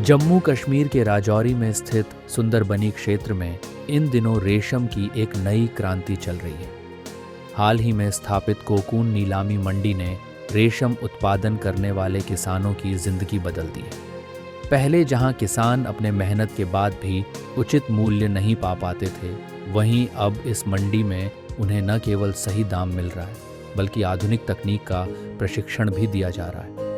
जम्मू कश्मीर के राजौरी में स्थित सुंदरबनी क्षेत्र में इन दिनों रेशम की एक नई क्रांति चल रही है। हाल ही में स्थापित कोकून नीलामी मंडी ने रेशम उत्पादन करने वाले किसानों की जिंदगी बदल दी है। पहले जहां किसान अपने मेहनत के बाद भी उचित मूल्य नहीं पा पाते थे, वहीं अब इस मंडी में उन्हें न केवल सही दाम मिल रहा है, बल्कि आधुनिक तकनीक का प्रशिक्षण भी दिया जा रहा है।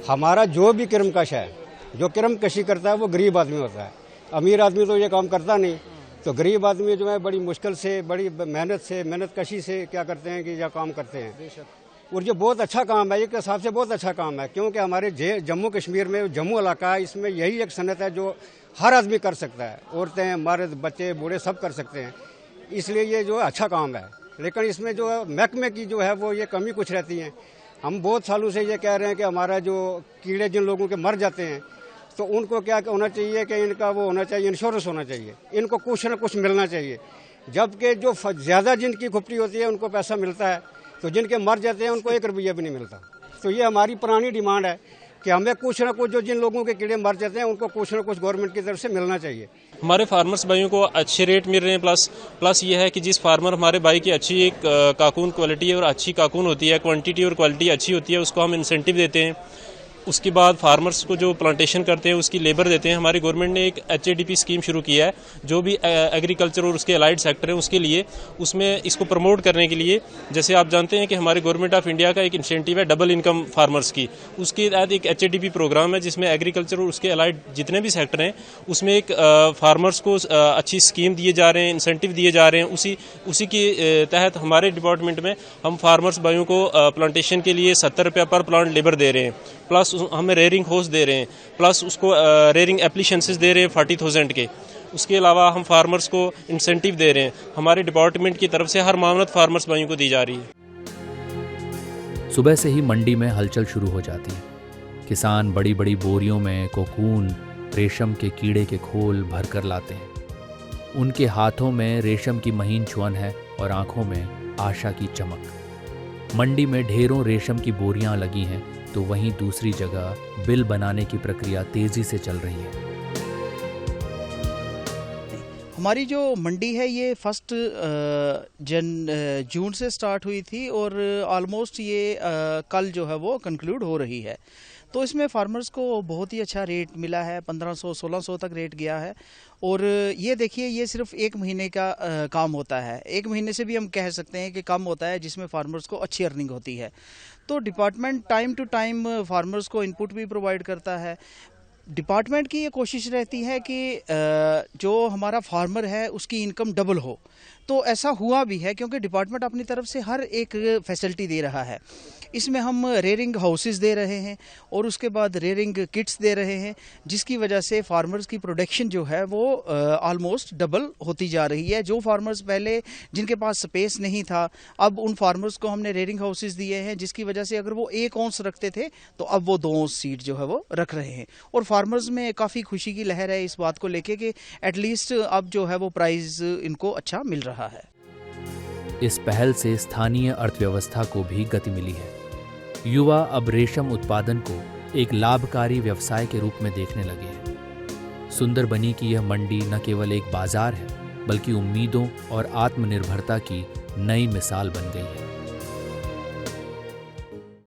हमारा जो भी कर्मकश है, जो कर्मकशी करता है, वो गरीब आदमी होता है। अमीर आदमी तो ये काम करता नहीं। तो गरीब आदमी जो है बड़ी मुश्किल से, बड़ी मेहनत कशी से क्या करते हैं कि यह काम करते हैं। और जो बहुत अच्छा काम है, एक हिसाब से बहुत अच्छा काम है, क्योंकि हमारे जम्मू कश्मीर में जम्मू इलाका है, इसमें यही एक सनत है जो हर आदमी कर सकता है। औरतें, मर्द, बच्चे, बूढ़े सब कर सकते हैं। इसलिए ये जो है अच्छा काम है। लेकिन इसमें जो है महकमे की जो है वो ये कमी कुछ रहती है। हम बहुत सालों से ये कह रहे हैं कि हमारा जो कीड़े जिन लोगों के मर जाते हैं, तो उनको क्या होना चाहिए कि इनका वो होना चाहिए, इंश्योरेंस होना चाहिए, इनको कुछ न कुछ मिलना चाहिए। जबकि जो ज़्यादा जिनकी खुपड़ी होती है उनको पैसा मिलता है, तो जिनके मर जाते हैं उनको 1 रुपया भी नहीं मिलता। तो ये हमारी पुरानी डिमांड है कि हमें कुछ न कुछ, जो जिन लोगों के कीड़े मर जाते हैं उनको कुछ न कुछ गवर्नमेंट की तरफ से मिलना चाहिए। हमारे फार्मर्स भाइयों को अच्छे रेट मिल रहे हैं। प्लस ये है कि जिस फार्मर हमारे भाई की अच्छी एक काकून क्वालिटी है और अच्छी काकून होती है, क्वांटिटी और क्वालिटी अच्छी होती है, उसको हम इंसेंटिव देते हैं। उसके बाद फार्मर्स को जो प्लांटेशन करते हैं उसकी लेबर देते हैं। हमारी गवर्नमेंट ने एक HADP स्कीम शुरू किया है, जो भी एग्रीकल्चर और उसके अलाइड सेक्टर हैं उसके लिए, उसमें इसको प्रमोट करने के लिए, जैसे आप जानते हैं कि हमारी गवर्नमेंट ऑफ इंडिया का एक इंसेंटिव है डबल इनकम फार्मर्स की। उसके तहत एक HADP प्रोग्राम है जिसमें एग्रीकल्चर और उसके अलाइड जितने भी सेक्टर हैं उसमें एक फार्मर्स को अच्छी स्कीम दिए जा रहे हैं, इंसेंटिव दिए जा रहे हैं। उसी के तहत हमारे डिपार्टमेंट में हम फार्मर्स भाइयों को प्लांटेशन के लिए 70 रुपया पर प्लांट लेबर दे रहे हैं, प्लस हमें रेयरिंग होस्ट दे रहे हैं, प्लस उसको रेयरिंग एप्लीकेशंस दे रहे हैं 40,000 के। उसके अलावा हम फार्मर्स को इंसेंटिव दे रहे हैं। हमारे डिपार्टमेंट की तरफ से हर मामलत फार्मर्स भाइयों को दी जा रही है। सुबह से ही मंडी में हलचल शुरू हो जाती है। किसान बड़ी बड़ी बोरियों में कोकून, रेशम के कीड़े के खोल भरकर लाते हैं। उनके हाथों में रेशम की महीन चुअन है और आंखों में आशा की चमक। मंडी में ढेरों रेशम की बोरियां लगी हैं, तो वहीं दूसरी जगह बिल बनाने की प्रक्रिया तेजी से चल रही है। हमारी जो मंडी है ये 1 जून से स्टार्ट हुई थी और ऑलमोस्ट ये कल जो है वो कंक्लूड हो रही है। तो इसमें फार्मर्स को बहुत ही अच्छा रेट मिला है, 1500-1600 तक रेट गया है। और ये देखिए, ये सिर्फ 1 महीने का काम होता है। 1 महीने से भी हम कह सकते हैं कि कम होता है, जिसमें फार्मर्स को अच्छी अर्निंग होती है। तो department time to time farmers को इनपुट भी प्रोवाइड करता है। डिपार्टमेंट की ये कोशिश रहती है कि जो हमारा फार्मर है उसकी इनकम डबल हो। तो ऐसा हुआ भी है, क्योंकि डिपार्टमेंट अपनी तरफ से हर एक फैसिलिटी दे रहा है। इसमें हम रेयरिंग हाउसेस दे रहे हैं और उसके बाद रेयरिंग किट्स दे रहे हैं, जिसकी वजह से फार्मर्स की प्रोडक्शन जो है वो ऑलमोस्ट डबल होती जा रही है। जो फार्मर्स पहले जिनके पास स्पेस नहीं था, अब उन फार्मर्स को हमने रेयरिंग हाउसेस दिए हैं, जिसकी वजह से अगर वो 1 औंस रखते थे तो अब वो 2 औंस सीड जो है वो रख रहे हैं। और फार्मर्स में काफ़ी खुशी की लहर है इस बात को लेके कि एटलीस्ट अब जो है वो प्राइस इनको अच्छा मिल रहा है। इस पहल से स्थानीय अर्थव्यवस्था को भी गति मिली है। युवा अब रेशम उत्पादन को एक लाभकारी व्यवसाय के रूप में देखने लगे हैं। सुंदरबनी की यह मंडी न केवल एक बाजार है, बल्कि उम्मीदों और आत्मनिर्भरता की नई मिसाल बन गई है।